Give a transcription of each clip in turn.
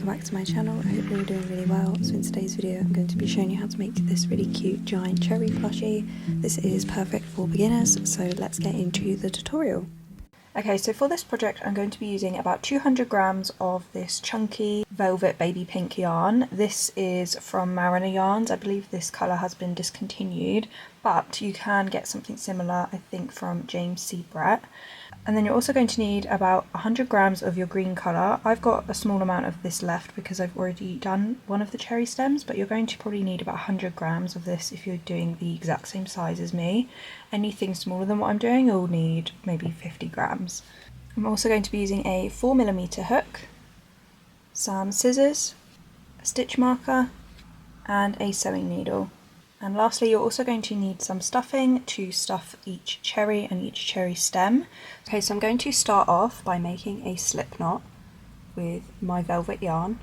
welcome back to my channel. I hope you're all doing really well. So in today's video I'm going to be showing you how to make this really cute giant cherry plushie. This is perfect for beginners, so let's get into the tutorial. Okay, so for this project I'm going to be using about 200 grams of this chunky velvet baby pink yarn. This is from Mariner Yarns. I believe this colour has been discontinued, but you can get something similar, I think, from James C. Brett. And then you're also going to need about 100 grams of your green colour. I've got a small amount of this left because I've already done one of the cherry stems, but you're going to probably need about 100 grams of this if you're doing the exact same size as me. Anything smaller than what I'm doing, you'll need maybe 50 grams. I'm also going to be using a 4mm hook, some scissors, a stitch marker, and a sewing needle. And lastly, you're also going to need some stuffing to stuff each cherry and each cherry stem. Okay, so I'm going to start off by making a slip knot with my velvet yarn,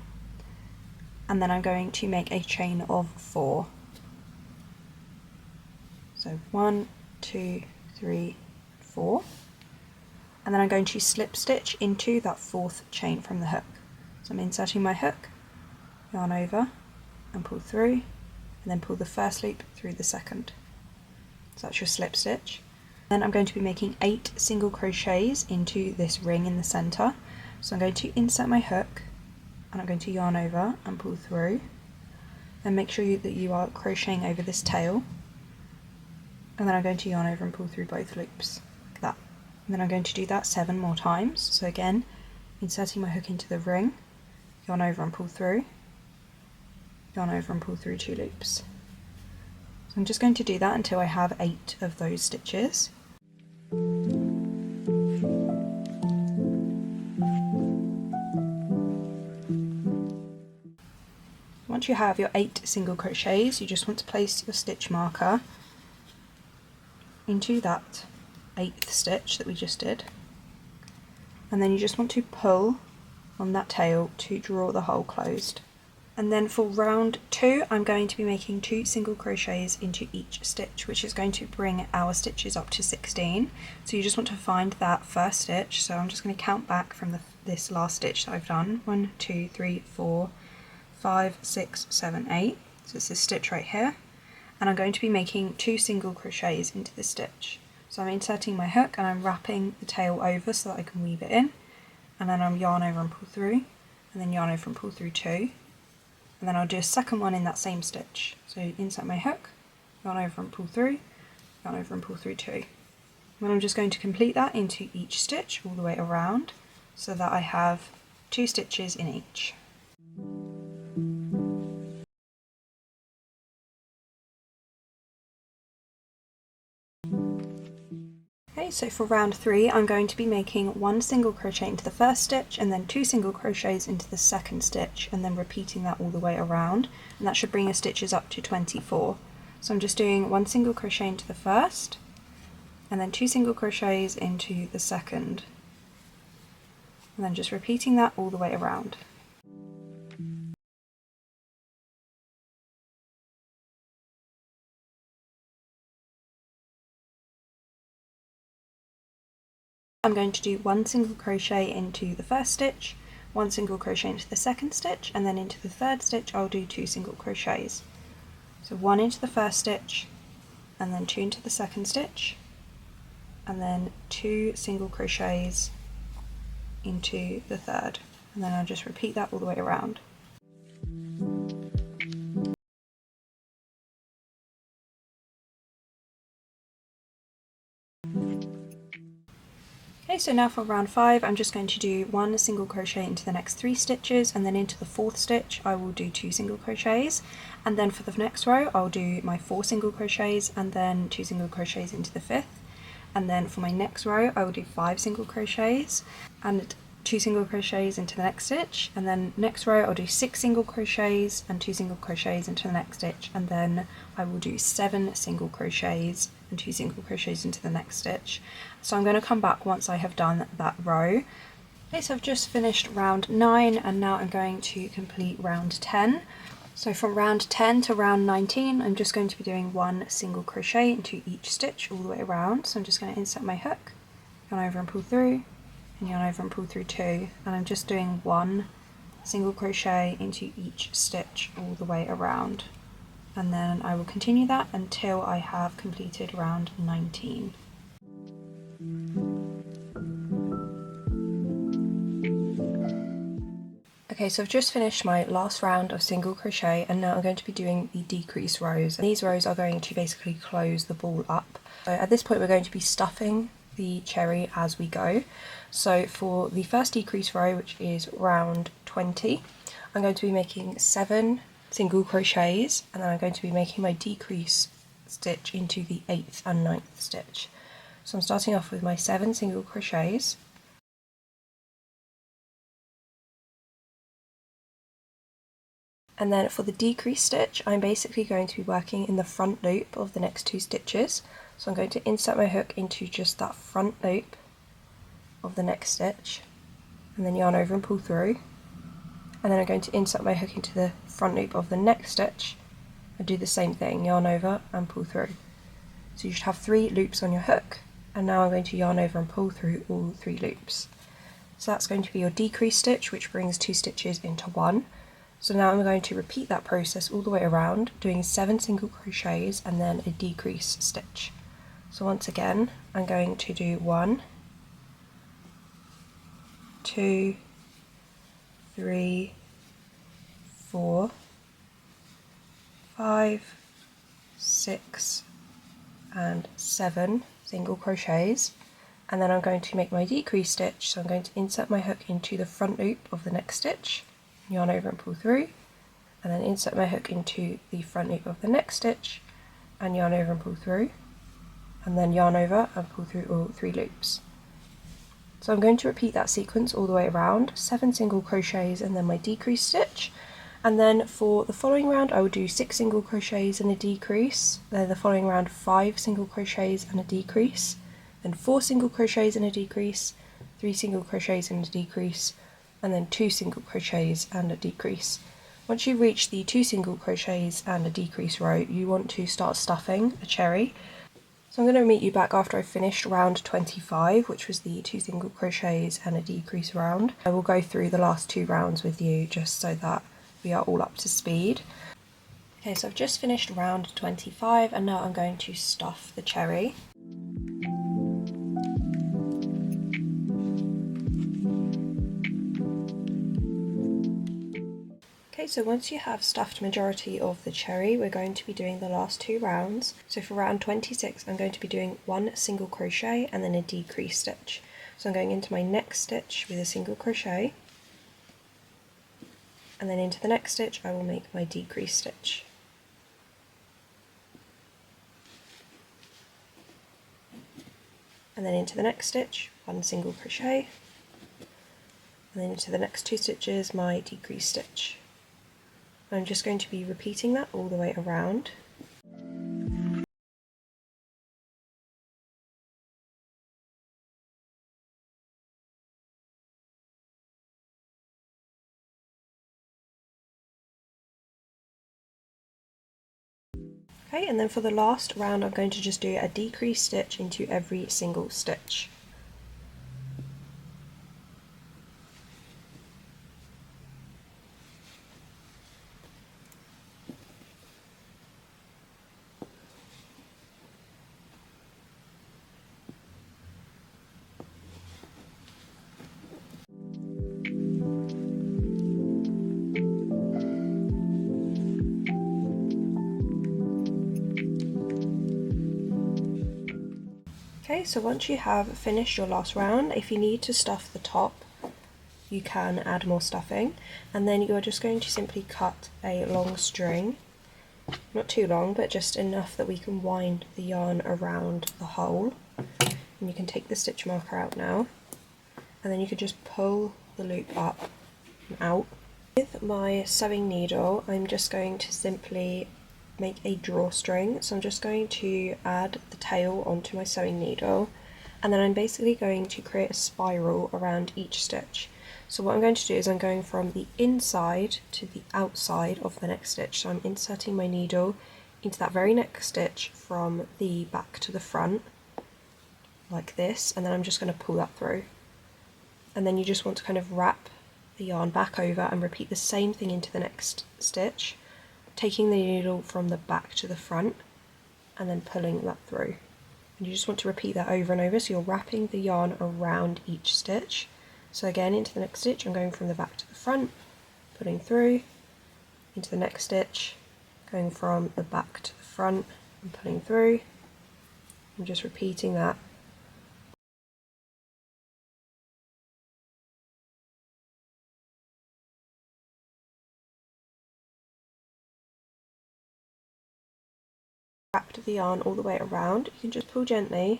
and then I'm going to make a chain of 4. So 1, 2, 3, 4. And then I'm going to slip stitch into that 4th chain from the hook. So I'm inserting my hook, yarn over, and pull through, and then pull the first loop through the second. So that's your slip stitch. Then I'm going to be making 8 single crochets into this ring in the center. So I'm going to insert my hook, and I'm going to yarn over and pull through, and make sure that you are crocheting over this tail, and then I'm going to yarn over and pull through both loops like that. And then I'm going to do that 7 more times. So again, inserting my hook into the ring, yarn over and pull through, yarn over and pull through 2 loops. So I'm just going to do that until I have 8 of those stitches. Once you have your 8 single crochets, you just want to place your stitch marker into that 8th stitch that we just did, and then you just want to pull on that tail to draw the hole closed. And then for round 2 I'm going to be making 2 single crochets into each stitch, which is going to bring our stitches up to 16. So you just want to find that first stitch. So I'm just going to count back from this last stitch that I've done. 1, 2, 3, 4, 5, 6, 7, 8. So it's this stitch right here. And I'm going to be making 2 single crochets into this stitch. So I'm inserting my hook and I'm wrapping the tail over so that I can weave it in. And then I'll yarn over and pull through, and then yarn over and pull through 2. And then I'll do a second one in that same stitch. So insert my hook, yarn over and pull through, yarn over and pull through 2. And I'm just going to complete that into each stitch all the way around so that I have 2 stitches in each. Okay, so for round 3 I'm going to be making 1 single crochet into the first stitch and then 2 single crochets into the second stitch, and then repeating that all the way around, and that should bring your stitches up to 24. So I'm just doing 1 single crochet into the first and then 2 single crochets into the second, and then just repeating that all the way around. I'm going to do 1 single crochet into the first stitch, 1 single crochet into the second stitch, and then into the third stitch I'll do 2 single crochets. So 1 into the first stitch, and then 2 into the second stitch, and then 2 single crochets into the third, and then I'll just repeat that all the way around. Okay, so now for round 5 I'm just going to do 1 single crochet into the next 3 stitches, and then into the 4th stitch I will do 2 single crochets, and then for the next row I'll do my 4 single crochets and then 2 single crochets into the 5th, and then for my next row I will do 5 single crochets and 2 single crochets into the next stitch, and then next row I'll do 6 single crochets and 2 single crochets into the next stitch, and then I will do 7 single crochets and 2 single crochets into the next stitch. So I'm going to come back once I have done that row. Okay, so I've just finished round 9 and now I'm going to complete round 10. So from round 10 to round 19 I'm just going to be doing 1 single crochet into each stitch all the way around. So I'm just going to insert my hook, yarn over and pull through, and yarn over and pull through 2, and I'm just doing 1 single crochet into each stitch all the way around, and then I will continue that until I have completed round 19. Okay, so I've just finished my last round of single crochet, and now I'm going to be doing the decrease rows. And these rows are going to basically close the ball up. So at this point we're going to be stuffing the cherry as we go. So for the first decrease row, which is round 20, I'm going to be making 7 single crochets, and then I'm going to be making my decrease stitch into the 8th and 9th stitch. So I'm starting off with my 7 single crochets. And then for the decrease stitch, I'm basically going to be working in the front loop of the next 2 stitches. So I'm going to insert my hook into just that front loop of the next stitch, and then yarn over and pull through. And then I'm going to insert my hook into the front loop of the next stitch and do the same thing, yarn over and pull through. So you should have 3 loops on your hook, and now I'm going to yarn over and pull through all 3 loops. So that's going to be your decrease stitch, which brings 2 stitches into 1. So now I'm going to repeat that process all the way around, doing 7 single crochets and then a decrease stitch. So once again, I'm going to do 1, 2, 3, 4, 5, 6, and 7 single crochets, and then I'm going to make my decrease stitch. So I'm going to insert my hook into the front loop of the next stitch, yarn over and pull through, and then insert my hook into the front loop of the next stitch and yarn over and pull through, and then yarn over and pull through all 3 loops. So I'm going to repeat that sequence all the way around, 7 single crochets and then my decrease stitch. And then for the following round I will do 6 single crochets and a decrease, then the following round 5 single crochets and a decrease, then 4 single crochets and a decrease, 3 single crochets and a decrease, and then 2 single crochets and a decrease. Once you reach the 2 single crochets and a decrease row, you want to start stuffing a cherry. So I'm going to meet you back after I've finished round 25, which was the 2 single crochets and a decrease round. I will go through the last 2 rounds with you just so that we are all up to speed. Okay, so I've just finished round 25 and now I'm going to stuff the cherry. Okay, so once you have stuffed majority of the cherry, we're going to be doing the last 2 rounds. So for round 26, I'm going to be doing 1 single crochet and then a decrease stitch. So I'm going into my next stitch with a single crochet, and then into the next stitch I will make my decrease stitch. And then into the next stitch, 1 single crochet, and then into the next 2 stitches my decrease stitch. I'm just going to be repeating that all the way around. Okay, and then for the last round I'm going to just do a decrease stitch into every single stitch. Okay, so once you have finished your last round, if you need to stuff the top, you can add more stuffing, and then you are just going to simply cut a long string, not too long, but just enough that we can wind the yarn around the hole. And you can take the stitch marker out now, and then you can just pull the loop up and out. With my sewing needle, I'm just going to simply make a drawstring. So I'm just going to add the tail onto my sewing needle, and then I'm basically going to create a spiral around each stitch. So what I'm going to do is I'm going from the inside to the outside of the next stitch. So I'm inserting my needle into that very next stitch from the back to the front, like this, and then I'm just going to pull that through. And then you just want to kind of wrap the yarn back over and repeat the same thing into the next stitch, taking the needle from the back to the front and then pulling that through. And you just want to repeat that over and over, so you're wrapping the yarn around each stitch. So again, into the next stitch, I'm going from the back to the front, pulling through, into the next stitch, going from the back to the front and pulling through. I'm just repeating that. Wrapped the yarn all the way around, you can just pull gently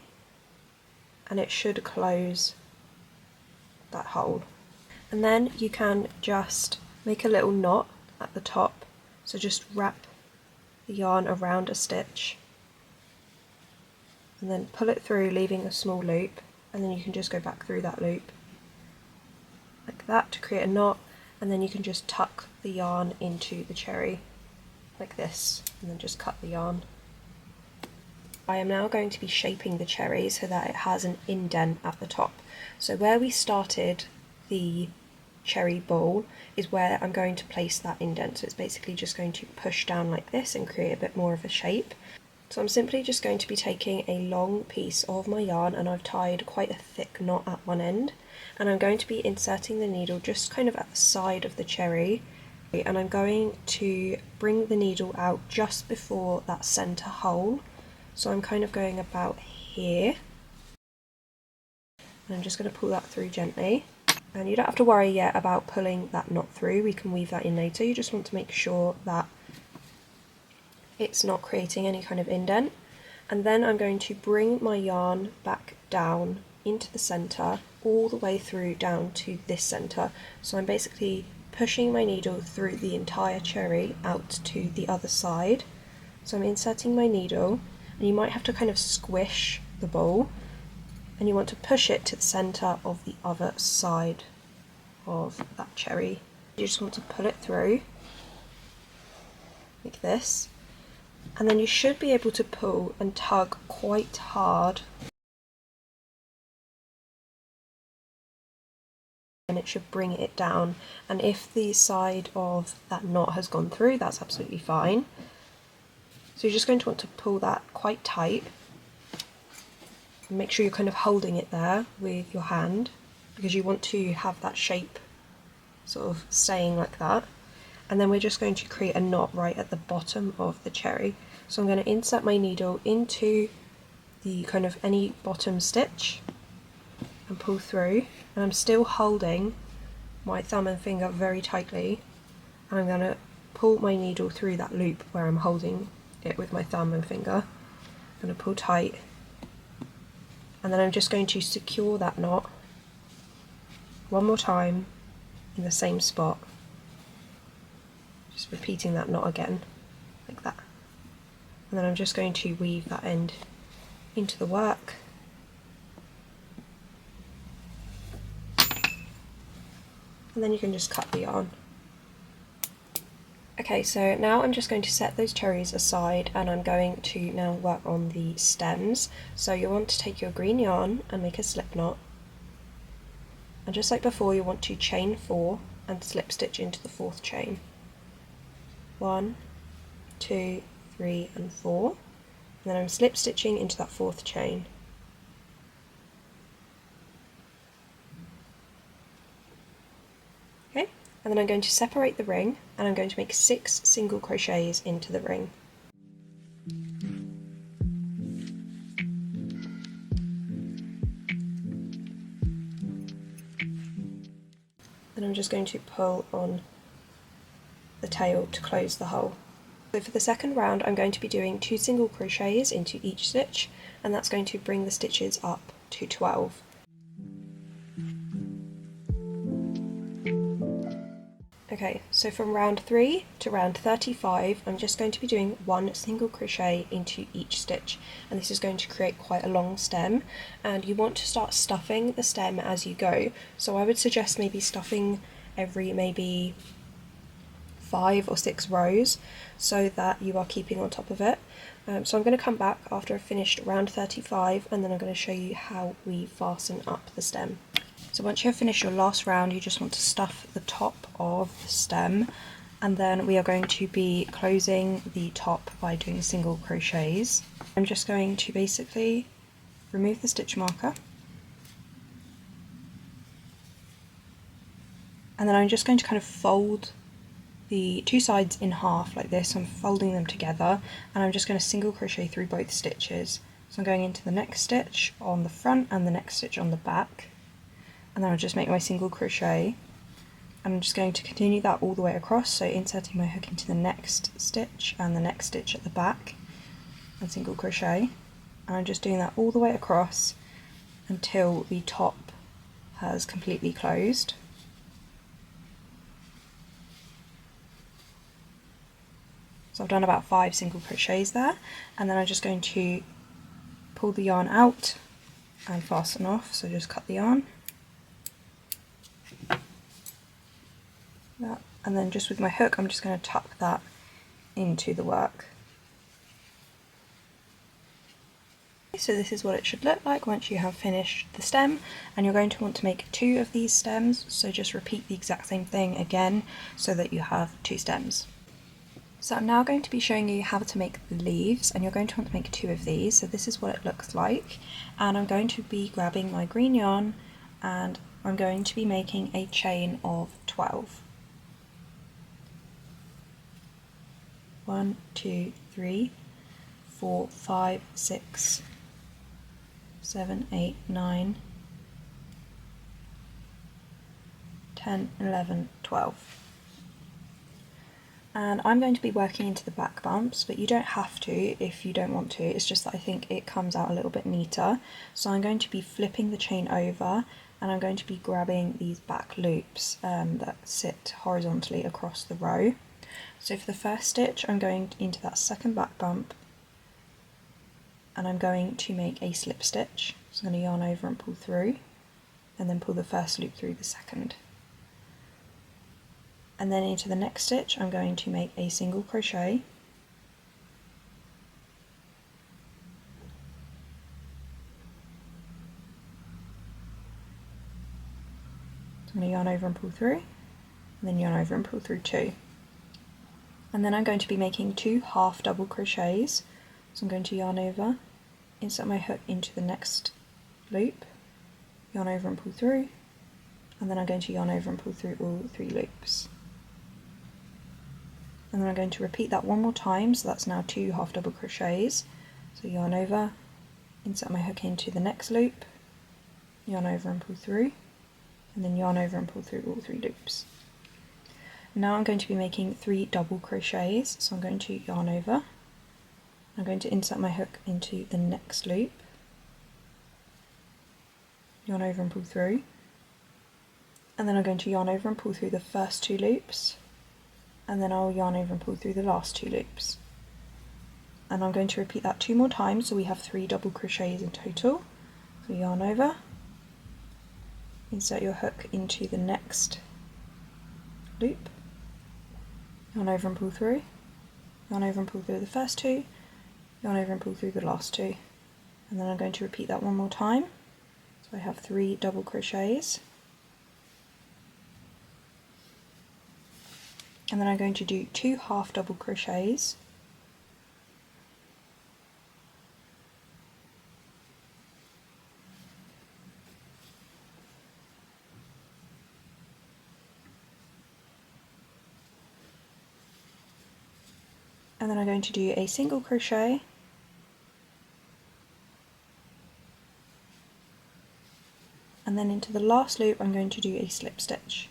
and it should close that hole. And then you can just make a little knot at the top, so just wrap the yarn around a stitch and then pull it through, leaving a small loop, and then you can just go back through that loop like that to create a knot, and then you can just tuck the yarn into the cherry like this and then just cut the yarn. I am now going to be shaping the cherry so that it has an indent at the top. So where we started the cherry ball is where I'm going to place that indent. So it's basically just going to push down like this and create a bit more of a shape. So I'm simply just going to be taking a long piece of my yarn, and I've tied quite a thick knot at one end, and I'm going to be inserting the needle just kind of at the side of the cherry, and I'm going to bring the needle out just before that centre hole. So I'm kind of going about here, and I'm just going to pull that through gently. And you don't have to worry yet about pulling that knot through, we can weave that in later. You just want to make sure that it's not creating any kind of indent. And then I'm going to bring my yarn back down into the centre, all the way through down to this centre. So I'm basically pushing my needle through the entire cherry out to the other side. So I'm inserting my needle, and you might have to kind of squish the ball, and you want to push it to the centre of the other side of that cherry. You just want to pull it through like this, and then you should be able to pull and tug quite hard, and it should bring it down. And if the side of that knot has gone through, that's absolutely fine. So you're just going to want to pull that quite tight and make sure you're kind of holding it there with your hand, because you want to have that shape sort of staying like that. And then we're just going to create a knot right at the bottom of the cherry. So I'm going to insert my needle into the kind of any bottom stitch and pull through, and I'm still holding my thumb and finger very tightly, and I'm going to pull my needle through that loop where I'm holding it with my thumb and finger. I'm going to pull tight, and then I'm just going to secure that knot one more time in the same spot, just repeating that knot again like that. And then I'm just going to weave that end into the work, and then you can just cut the yarn. Okay, so now I'm just going to set those cherries aside, and I'm going to now work on the stems. So you want to take your green yarn and make a slip knot, and just like before you want to chain 4 and slip stitch into the 4th chain. 1, 2, 3 and 4, and then I'm slip stitching into that 4th chain. Okay, and then I'm going to separate the ring, and I'm going to make 6 single crochets into the ring. Then I'm just going to pull on the tail to close the hole. So for the second round I'm going to be doing 2 single crochets into each stitch, and that's going to bring the stitches up to 12. Okay, so from round 3 to round 35 I'm just going to be doing 1 single crochet into each stitch, and this is going to create quite a long stem, and you want to start stuffing the stem as you go. So I would suggest maybe stuffing every maybe 5 or 6 rows so that you are keeping on top of it. So I'm going to come back after I've finished round 35, and then I'm going to show you how we fasten up the stem. So once you have finished your last round, you just want to stuff the top of the stem, and then we are going to be closing the top by doing single crochets. I'm just going to basically remove the stitch marker, and then I'm just going to kind of fold the two sides in half like this. I'm folding them together, and I'm just going to single crochet through both stitches. So I'm going into the next stitch on the front and the next stitch on the back, and then I'll just make my single crochet, and I'm just going to continue that all the way across, so inserting my hook into the next stitch and the next stitch at the back and single crochet, and I'm just doing that all the way across until the top has completely closed. So I've done about 5 single crochets there, and then I'm just going to pull the yarn out and fasten off, so just cut the yarn. That, and then just with my hook I'm just going to tuck that into the work. So this is what it should look like once you have finished the stem, and you're going to want to make 2 of these stems, so just repeat the exact same thing again so that you have 2 stems. So I'm now going to be showing you how to make the leaves, and you're going to want to make 2 of these. So this is what it looks like, and I'm going to be grabbing my green yarn and I'm going to be making a chain of 12. 1, 2, 3, 4, 5, 6, 7, 8, 9, 10, 11, 12. And I'm going to be working into the back bumps, but you don't have to if you don't want to. It's just that I think it comes out a little bit neater. So I'm going to be flipping the chain over, and I'm going to be grabbing these back loops that sit horizontally across the row. So for the first stitch I'm going into that second back bump, and I'm going to make a slip stitch. So I'm going to yarn over and pull through, and then pull the first loop through the second. And then into the next stitch I'm going to make a single crochet, so I'm going to yarn over and pull through, and then yarn over and pull through 2. And then I'm going to be making 2 half double crochets, so I'm going to yarn over, insert my hook into the next loop, yarn over and pull through, and then I'm going to yarn over and pull through all 3 loops. And then I'm going to repeat that one more time, so that's now 2 half double crochets. So yarn over, insert my hook into the next loop, yarn over and pull through, and then yarn over and pull through all 3 loops. Now I'm going to be making 3 double crochets, so I'm going to yarn over, I'm going to insert my hook into the next loop, yarn over and pull through, and then I'm going to yarn over and pull through the first 2 loops, and then I'll yarn over and pull through the last 2 loops. And I'm going to repeat that 2 more times, so we have 3 double crochets in total. So yarn over, insert your hook into the next loop, yarn over and pull through, yarn over and pull through the first 2, yarn over and pull through the last 2. And then I'm going to repeat that one more time, so I have 3 double crochets. And then I'm going to do 2 half double crochets, and then I'm going to do a single crochet, and then into the last loop I'm going to do a slip stitch.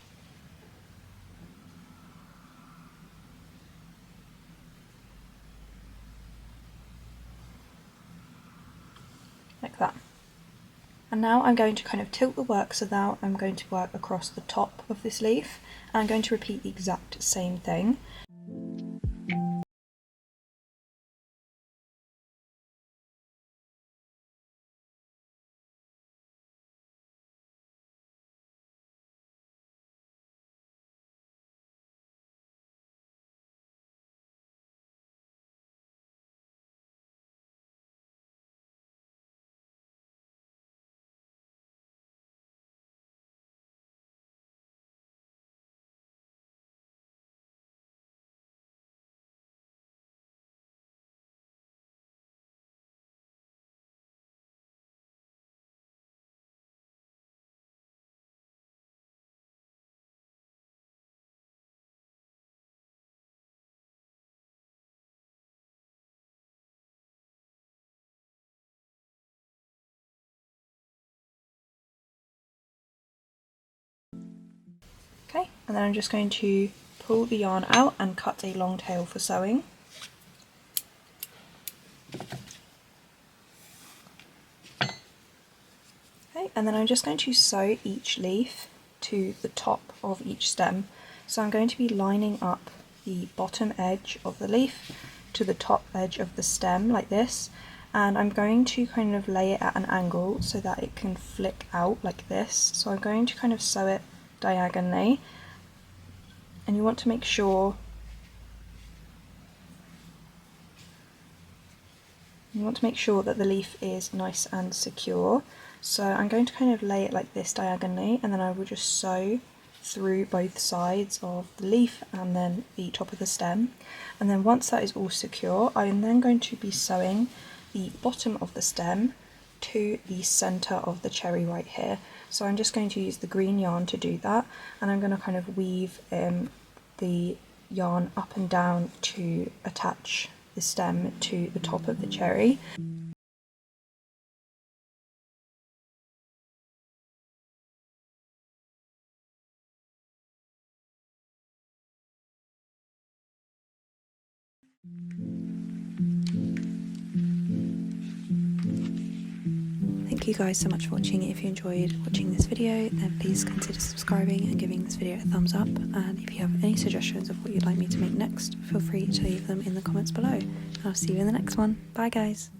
Like that. And now I'm going to kind of tilt the work, so now I'm going to work across the top of this leaf, and I'm going to repeat the exact same thing. Okay, and then I'm just going to pull the yarn out and cut a long tail for sewing. Okay, and then I'm just going to sew each leaf to the top of each stem. So I'm going to be lining up the bottom edge of the leaf to the top edge of the stem like this, and I'm going to kind of lay it at an angle so that it can flick out like this. So I'm going to kind of sew it diagonally, and you want to make sure that the leaf is nice and secure. So I'm going to kind of lay it like this diagonally, and then I will just sew through both sides of the leaf and then the top of the stem. And then once that is all secure, I am then going to be sewing the bottom of the stem to the center of the cherry right here. So I'm just going to use the green yarn to do that, and I'm going to kind of weave the yarn up and down to attach the stem to the top of the cherry. Thank you guys so much for watching. If you enjoyed watching this video, then please consider subscribing and giving this video a thumbs up, and if you have any suggestions of what you'd like me to make next, feel free to leave them in the comments below, and I'll see you in the next one. Bye guys!